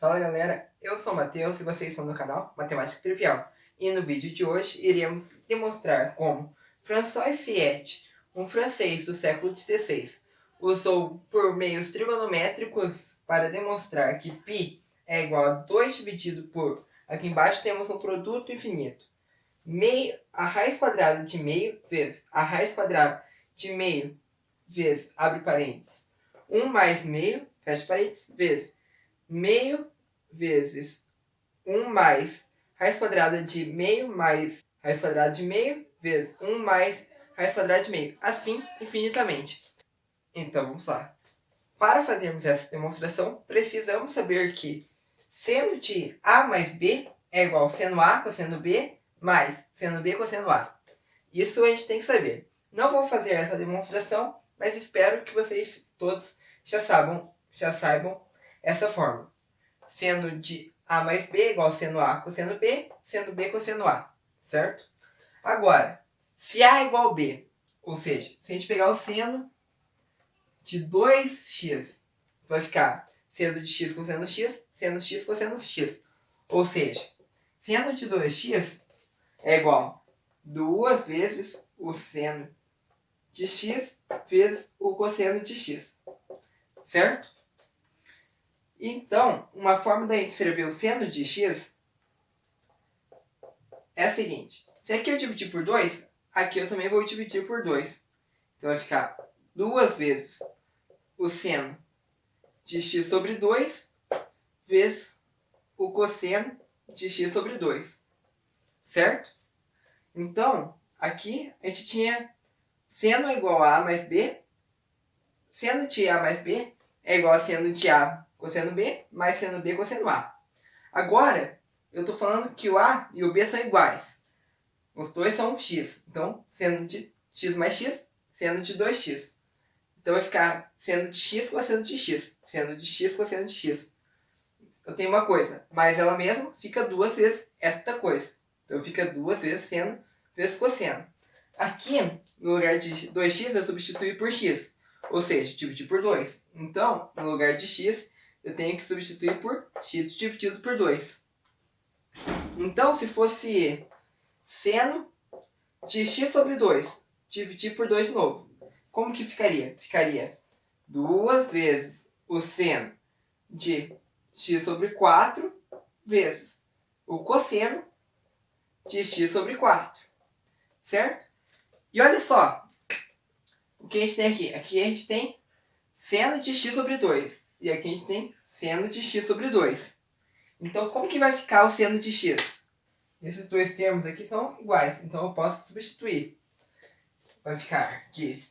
Fala galera, eu sou o Matheus e vocês estão no canal Matemática Trivial. E no vídeo de hoje iremos demonstrar como François Fiet, um francês do século XVI, usou por meios trigonométricos para demonstrar que π é igual a 2 dividido por... Aqui embaixo temos um produto infinito. A raiz quadrada de meio vezes a raiz quadrada de meio vezes, abre parênteses, 1 mais meio, fecha parênteses, vezes meio vezes 1 mais raiz quadrada de meio mais raiz quadrada de meio vezes 1 mais raiz quadrada de meio. Assim, infinitamente. Então, vamos lá. Para fazermos essa demonstração, precisamos saber que seno de A mais B é igual a seno A cosseno B mais seno B cosseno A. Isso a gente tem que saber. Não vou fazer essa demonstração, mas espero que vocês todos já saibam essa fórmula. Seno de A mais B é igual a seno A cosseno B cosseno A, certo? Agora, se A é igual a B, ou seja, se a gente pegar o seno de 2x, vai ficar seno de x cosseno x, seno de x cosseno x. Ou seja, seno de 2x é igual a 2 vezes o seno de x vezes o cosseno de x, certo? Então, uma forma da gente escrever o seno de x é a seguinte. Se aqui eu dividir por 2, aqui eu também vou dividir por 2. Então vai ficar 2 vezes o seno de x sobre 2 vezes o cosseno de x sobre 2. Certo? Então, aqui a gente tinha seno é igual a mais b. Seno de A mais B é igual a seno de A cosseno B mais seno B cosseno A. Agora, eu estou falando que o A e o B são iguais. Os dois são x. Então, seno de x mais x, seno de 2x. Então, vai ficar seno de x cosseno de x. Seno de x cosseno de x. Eu tenho uma coisa, mas ela mesma fica 2 vezes esta coisa. Então, fica 2 vezes seno vezes cosseno. Aqui, no lugar de 2x, eu substituí por x. Ou seja, dividir por 2. Então, no lugar de x, eu tenho que substituir por x dividido por 2. Então, se fosse seno de x sobre 2, dividir por 2 de novo. Como que ficaria? Ficaria 2 vezes o seno de x sobre 4 vezes o cosseno de x sobre 4. Certo? E olha só o que a gente tem aqui. Aqui a gente tem seno de x sobre 2. E aqui a gente tem seno de x sobre 2. Então, como que vai ficar o seno de x? Esses dois termos aqui são iguais. Então, eu posso substituir. Vai ficar que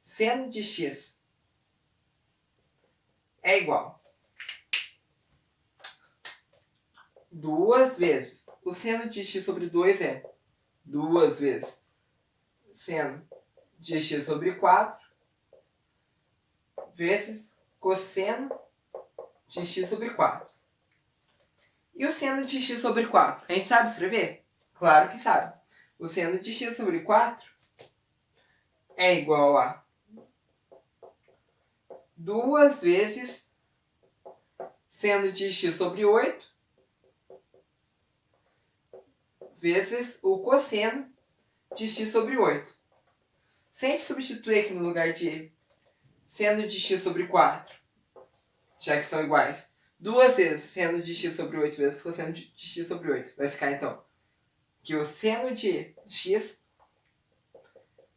seno de x é igual a 2 vezes. O seno de x sobre 2 é 2 vezes seno de x sobre 4 vezes cosseno de x sobre 4. E o seno de x sobre 4? A gente sabe escrever? Claro que sabe. O seno de x sobre 4 é igual a 2 vezes seno de x sobre 8 vezes o cosseno de x sobre 8. Se a gente substituir aqui no lugar de seno de x sobre 4, já que são iguais, 2 vezes seno de x sobre 8 vezes cosseno de x sobre 8. Vai ficar, então, que o seno de x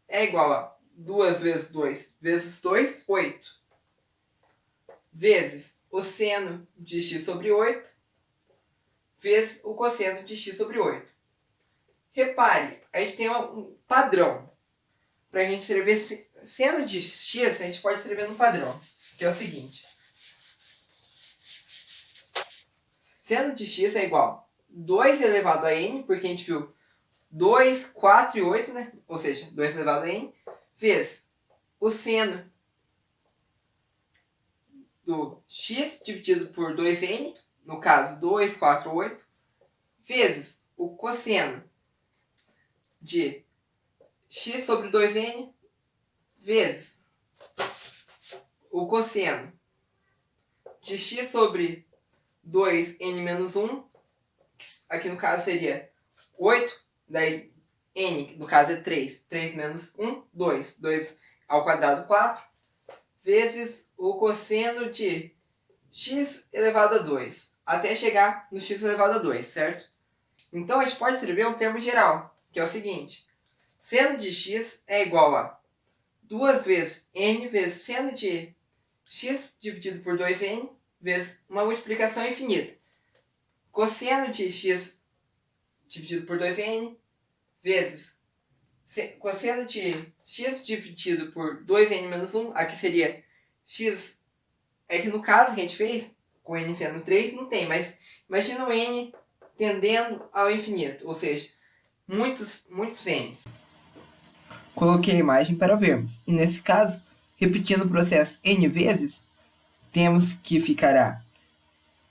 é igual a 2 vezes 2 vezes 2, 8. Vezes o seno de x sobre 8 vezes o cosseno de x sobre 8. Repare, a gente tem um padrão. Para a gente escrever seno de x, a gente pode escrever no padrão, que é o seguinte. Seno de x é igual a 2 elevado a n, porque a gente viu 2, 4 e 8, né? Ou seja, 2 elevado a n, vezes o seno do x dividido por 2n, no caso 2, 4, 8, vezes o cosseno de x sobre 2n, vezes o cosseno de x sobre 2n menos 1, que aqui no caso seria 8, daí n, que no caso é 3. 3 menos 1, 2. 2 ao quadrado, 4, vezes o cosseno de x elevado a 2, até chegar no x elevado a 2, certo? Então a gente pode escrever um termo geral, que é o seguinte: seno de x é igual a 2 vezes n vezes seno de x dividido por 2n vezes uma multiplicação infinita. Cosseno de x dividido por 2n vezes cosseno de x dividido por 2n menos 1, aqui seria x, é que no caso que a gente fez, com n sendo 3, não tem, mas imagina o n tendendo ao infinito, ou seja, muitos n's. Coloquei a imagem para vermos, e nesse caso, repetindo o processo n vezes, temos que ficará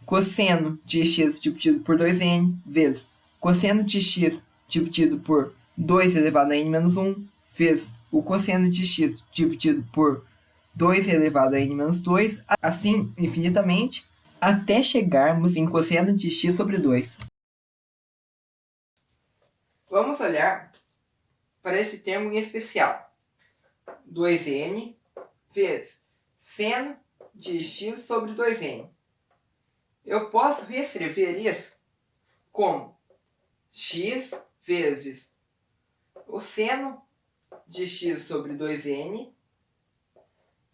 cosseno de x dividido por 2n vezes cosseno de x dividido por 2 elevado a n menos 1 vezes o cosseno de x dividido por 2 elevado a n menos 2, assim infinitamente, até chegarmos em cosseno de x sobre 2. Vamos olhar para esse termo em especial. 2n vezes seno de x sobre 2n. Eu posso reescrever isso como x vezes o seno de x sobre 2n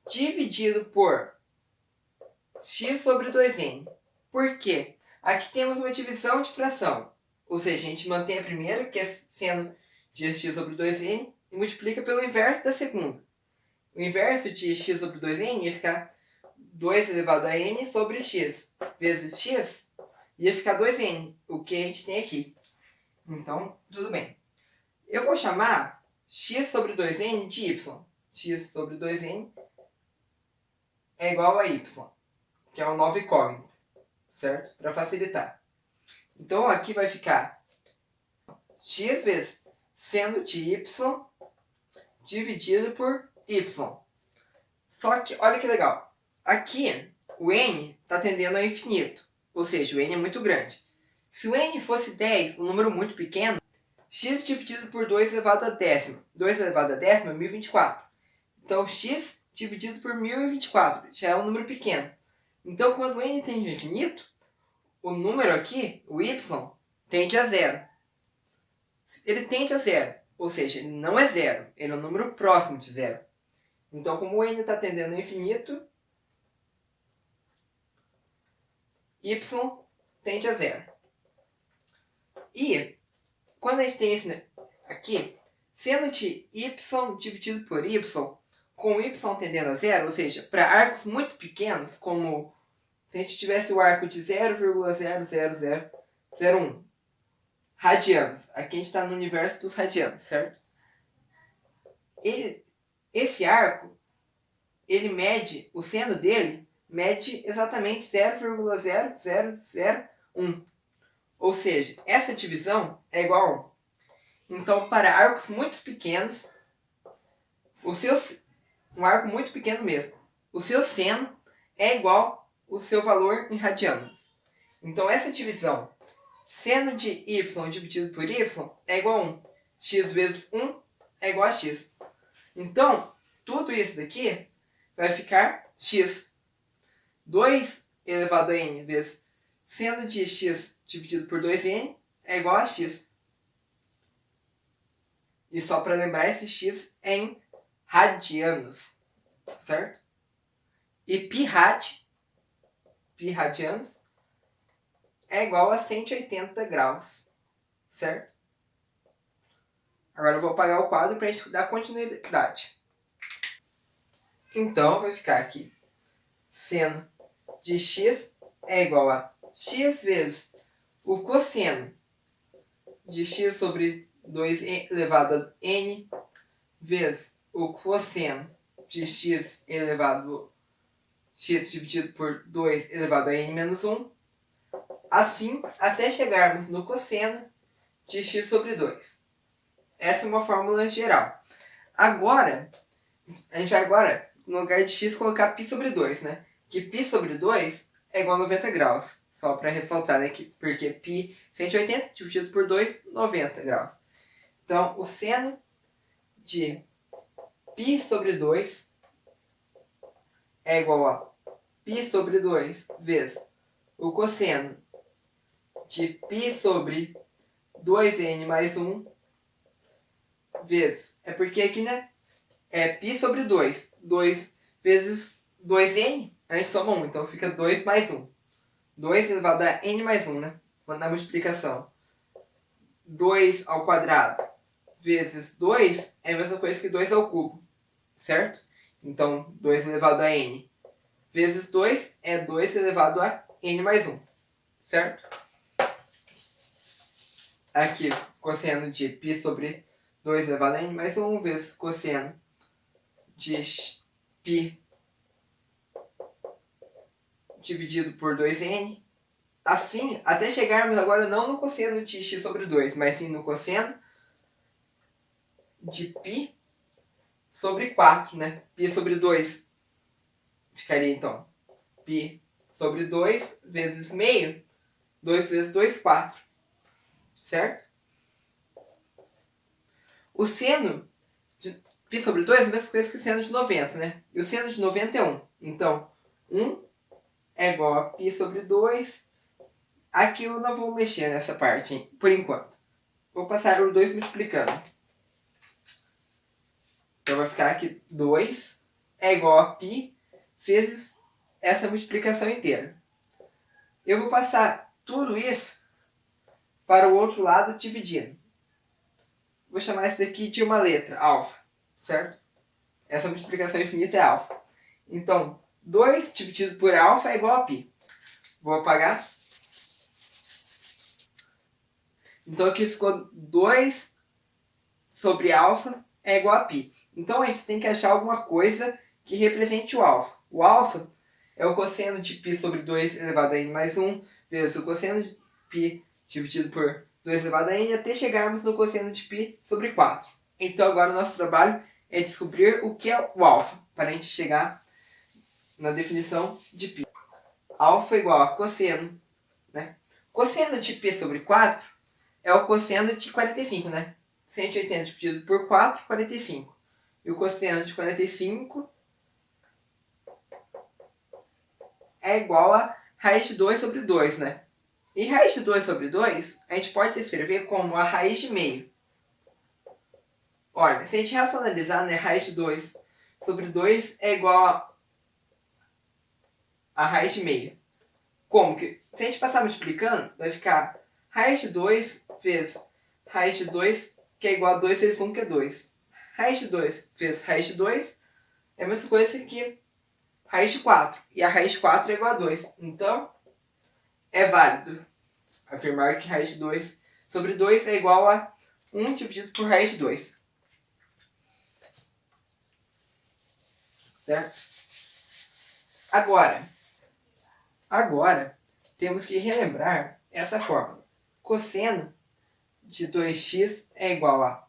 dividido por x sobre 2n. Por quê? Aqui temos uma divisão de fração. Ou seja, a gente mantém a primeira, que é seno de x sobre 2n, e multiplica pelo inverso da segunda. O inverso de x sobre 2n ia ficar 2 elevado a n sobre x vezes x, ia ficar 2n, o que a gente tem aqui. Então, tudo bem. Eu vou chamar x sobre 2n de y. X sobre 2n é igual a y, que é uma nova incógnita, certo? Para facilitar. Então, aqui vai ficar x vezes seno de y dividido por y. Só que, olha que legal. Aqui, o n está tendendo ao infinito. Ou seja, o n é muito grande. Se o n fosse 10, um número muito pequeno, x dividido por 2 elevado a décima. 2 elevado a décima é 1024. Então, x dividido por 1024 já é um número pequeno. Então, quando o n tende ao infinito, o número aqui, o y, tende a zero. Ele tende a zero. Ou seja, ele não é zero. Ele é um número próximo de zero. Então, como o n está tendendo ao infinito, y tende a zero. E, quando a gente tem isso aqui, seno de y dividido por y, com y tendendo a zero, ou seja, para arcos muito pequenos, como se a gente tivesse o arco de 0,00001 radianos. Aqui a gente está no universo dos radianos, certo? Esse arco, ele mede, o seno dele mede exatamente 0,0001. Ou seja, essa divisão é igual a 1. Então, para arcos muito pequenos, um arco muito pequeno mesmo, o seu seno é igual ao seu valor em radianos. Então, essa divisão, seno de y dividido por y, é igual a 1. X vezes 1 é igual a x. Então, tudo isso daqui vai ficar x. 2 elevado a n vezes seno de x dividido por 2n é igual a x. E só para lembrar, esse x é em radianos, certo? E pi radianos, é igual a 180 graus, certo? Agora eu vou apagar o quadro para a gente dar continuidade. Então, vai ficar aqui. Seno de x é igual a x vezes o cosseno de x sobre 2 elevado a n vezes o cosseno de x elevado x dividido por 2 elevado a n menos 1. Assim, até chegarmos no cosseno de x sobre 2. Essa é uma fórmula geral. Agora, a gente vai no lugar de x colocar π sobre 2, né? Que π sobre 2 é igual a 90 graus. Só para ressaltar, né? Porque π 180 dividido por 2, 90 graus. Então, o seno de π sobre 2 é igual a π sobre 2 vezes o cosseno de π sobre 2n mais 1 vezes. É porque aqui, né? É π sobre 2. 2 vezes 2n, a gente soma 1. Então fica 2 mais 1. 2 elevado a n mais 1, né? Na multiplicação. 2 ao quadrado vezes 2 é a mesma coisa que 2 ao cubo. Certo? Então 2 elevado a n vezes 2 é 2 elevado a n mais 1. Certo? Aqui, cosseno de π sobre 2 elevado a n mais 1 vezes cosseno de π dividido por 2n. Assim, até chegarmos agora não no cosseno de x sobre 2, mas sim no cosseno de π sobre 4, né? π sobre 2 ficaria então π sobre 2 vezes meio. 2 vezes 2, 4. Certo? O seno de π sobre 2 é a mesma coisa que o seno de 90, né? E o seno de 90 é 1. Então, 1 é igual a π sobre 2. Aqui eu não vou mexer nessa parte, hein, por enquanto. Vou passar o 2 multiplicando. Então vai ficar aqui 2 é igual a π vezes essa multiplicação inteira. Eu vou passar tudo isso para o outro lado dividindo. Vou chamar isso daqui de uma letra, alfa. Certo? Essa multiplicação infinita é alfa. Então, 2 dividido por alfa é igual a π. Vou apagar. Então aqui ficou 2 sobre alfa é igual a π. Então a gente tem que achar alguma coisa que represente o alfa. O alfa é o cosseno de π sobre 2 elevado a n mais 1 vezes o cosseno de π dividido por 2 elevado a n até chegarmos no cosseno de π sobre 4. Então agora o nosso trabalho é descobrir o que é o alfa, para a gente chegar na definição de π. Alfa igual a cosseno, né? Cosseno de π sobre 4 é o cosseno de 45, né? 180 dividido por 4, 45. E o cosseno de 45 é igual a raiz de 2 sobre 2, né? E raiz de 2 sobre 2, a gente pode escrever como a raiz de meio. Olha, se a gente racionalizar, né, raiz de 2 sobre 2 é igual a raiz de meio. Como que? Se a gente passar multiplicando, vai ficar raiz de 2 vezes raiz de 2, que é igual a 2 vezes 1, que é 2. Raiz de 2 vezes raiz de 2 é a mesma coisa que raiz de 4. E a raiz de 4 é igual a 2. Então, é válido afirmar que raiz de 2 sobre 2 é igual a 1 dividido por raiz de 2. Certo? Agora, temos que relembrar essa fórmula. Cosseno de 2x é igual a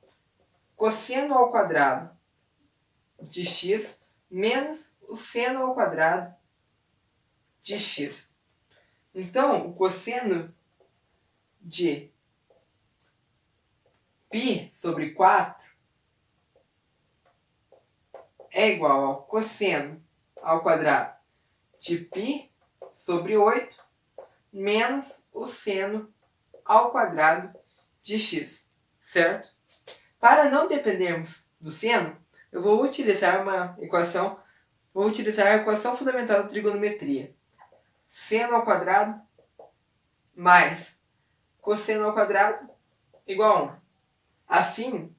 cosseno ao quadrado de x menos o seno ao quadrado de x. Então, o cosseno de π sobre 4 é igual ao cosseno ao quadrado de π sobre 8 menos o seno ao quadrado de x, certo? Para não dependermos do seno, eu vou utilizar a equação fundamental da trigonometria. Seno ao quadrado mais cosseno ao quadrado igual a 1. Assim,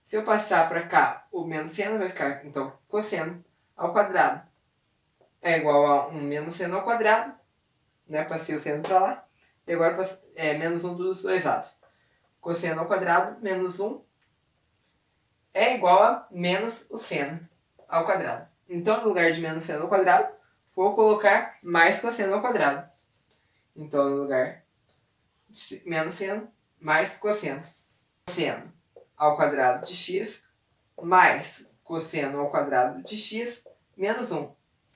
se eu passar para cá o menos seno, vai ficar, então, cosseno ao quadrado é igual a 1 menos seno ao quadrado, né? Passei o seno para lá, e agora é menos 1 dos dois lados. Cosseno ao quadrado menos 1 é igual a menos o seno ao quadrado. Então, no lugar de menos seno ao quadrado, vou colocar mais cosseno ao quadrado. Então, no lugar de menos seno, mais cosseno. Cosseno ao quadrado de x mais cosseno ao quadrado de x menos 1.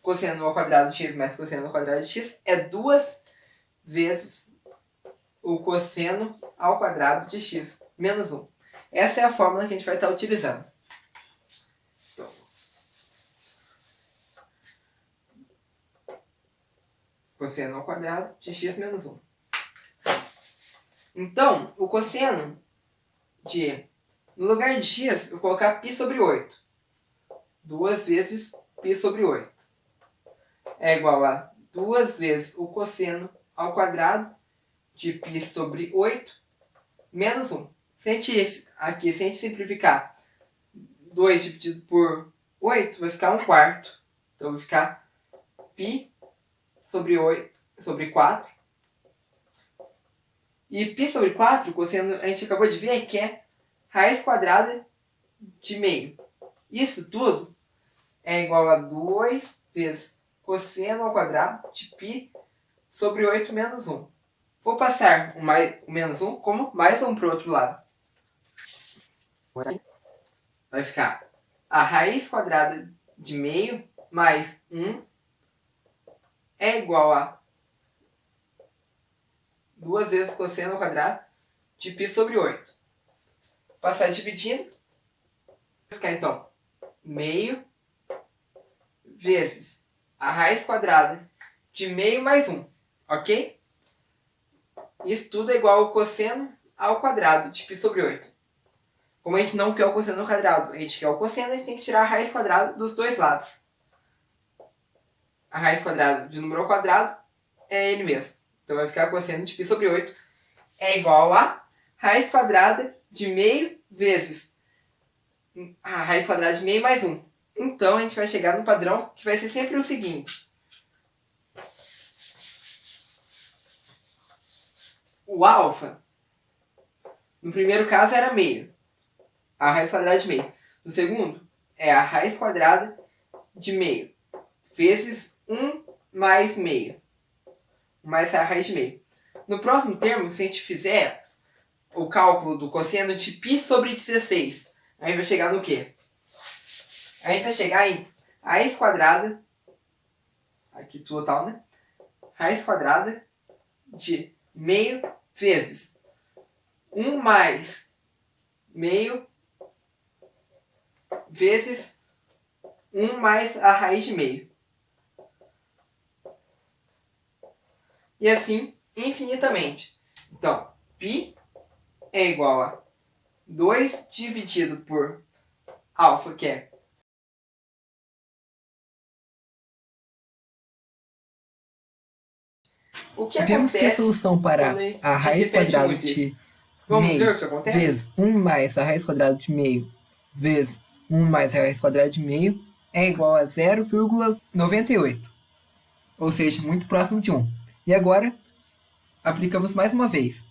cosseno ao quadrado de x mais cosseno ao quadrado de x é 2 vezes o cosseno ao quadrado de x menos 1. Essa é a fórmula que a gente vai estar utilizando. Então, cosseno ao quadrado de x menos 1. Então, o cosseno de... No lugar de x, eu vou colocar π sobre 8. 2 vezes π sobre 8. É igual a 2 vezes o cosseno ao quadrado de π sobre 8 menos 1. Se a gente simplificar 2 dividido por 8, vai ficar 1 quarto. Então vai ficar π sobre 8 sobre 4. E π sobre 4, o cosseno, a gente acabou de ver que é raiz quadrada de meio. Isso tudo é igual a 2 vezes cosseno ao quadrado de π sobre 8 menos 1. Vou passar o menos 1 como mais 1 para o outro lado. Vai ficar a raiz quadrada de meio mais 1 é igual a 2 vezes cosseno ao quadrado de π sobre 8. Passar dividindo. Vai ficar então meio vezes a raiz quadrada de meio mais 1. Ok? Isso tudo é igual ao cosseno ao quadrado de π sobre 8. Como a gente não quer o cosseno ao quadrado, a gente quer o cosseno, a gente tem que tirar a raiz quadrada dos dois lados. A raiz quadrada de número ao quadrado é ele mesmo. Então vai ficar cosseno de π sobre 8 é igual a raiz quadrada de meio vezes a raiz quadrada de meio mais 1. Então a gente vai chegar no padrão que vai ser sempre o seguinte. O alfa, no primeiro caso, era meio. A raiz quadrada de meio. No segundo, é a raiz quadrada de meio vezes 1 mais meio. Mais a raiz de meio. No próximo termo, se a gente fizer o cálculo do cosseno de π sobre 16, a gente vai chegar no quê? A gente vai chegar em raiz quadrada, aqui total, né? Raiz quadrada de meio vezes 1 mais meio vezes 1 mais a raiz de meio. E assim, infinitamente. Então, π é igual a 2 dividido por alfa, que é o que Vemos que a acontece solução para quando gente a raiz repete quadrada muito isso? de Vamos meio ver o que acontece? vezes 1 mais a raiz quadrada de meio vezes 1 mais a raiz quadrada de meio é igual a 0,98. Ou seja, muito próximo de 1. E agora, aplicamos mais uma vez.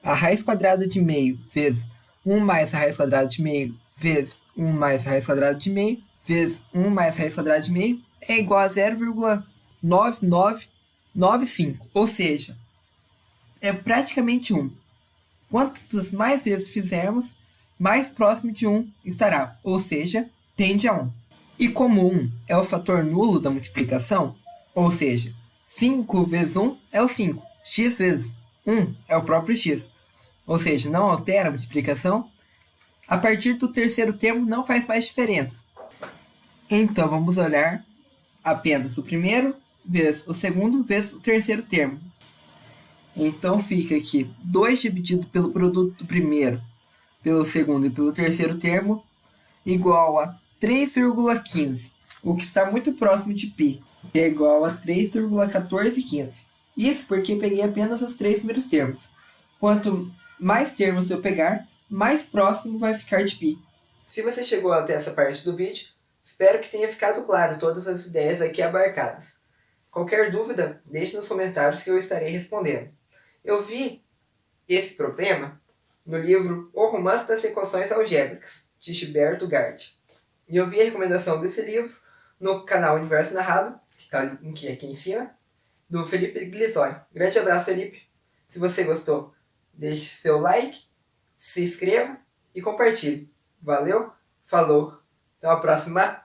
A raiz quadrada de meio vezes 1 mais a raiz quadrada de meio vezes 1 mais a raiz quadrada de meio vezes 1 mais a raiz quadrada de meio é igual a 0,9995. Ou seja, é praticamente 1. Quantas mais vezes fizermos, mais próximo de 1 estará, ou seja, tende a 1. E como 1 é o fator nulo da multiplicação, ou seja, 5 vezes 1 é o 5, x vezes 1 é o próprio x, ou seja, não altera a multiplicação, a partir do terceiro termo não faz mais diferença. Então vamos olhar apenas o primeiro vezes o segundo vezes o terceiro termo. Então fica aqui 2 dividido pelo produto do primeiro, pelo segundo e pelo terceiro termo, igual a 3,15, o que está muito próximo de π, que é igual a 3,1415. Isso porque peguei apenas os 3 primeiros termos. Quanto mais termos eu pegar, mais próximo vai ficar de π. Se você chegou até essa parte do vídeo, espero que tenha ficado claro todas as ideias aqui abarcadas. Qualquer dúvida, deixe nos comentários que eu estarei respondendo. Eu vi esse problema no livro O Romance das Equações Algébricas, de Gilberto Gart. E eu vi a recomendação desse livro no canal Universo Narrado, que está aqui em cima, do Felipe Glisório. Grande abraço, Felipe. Se você gostou, deixe seu like, se inscreva e compartilhe. Valeu, falou, até a próxima.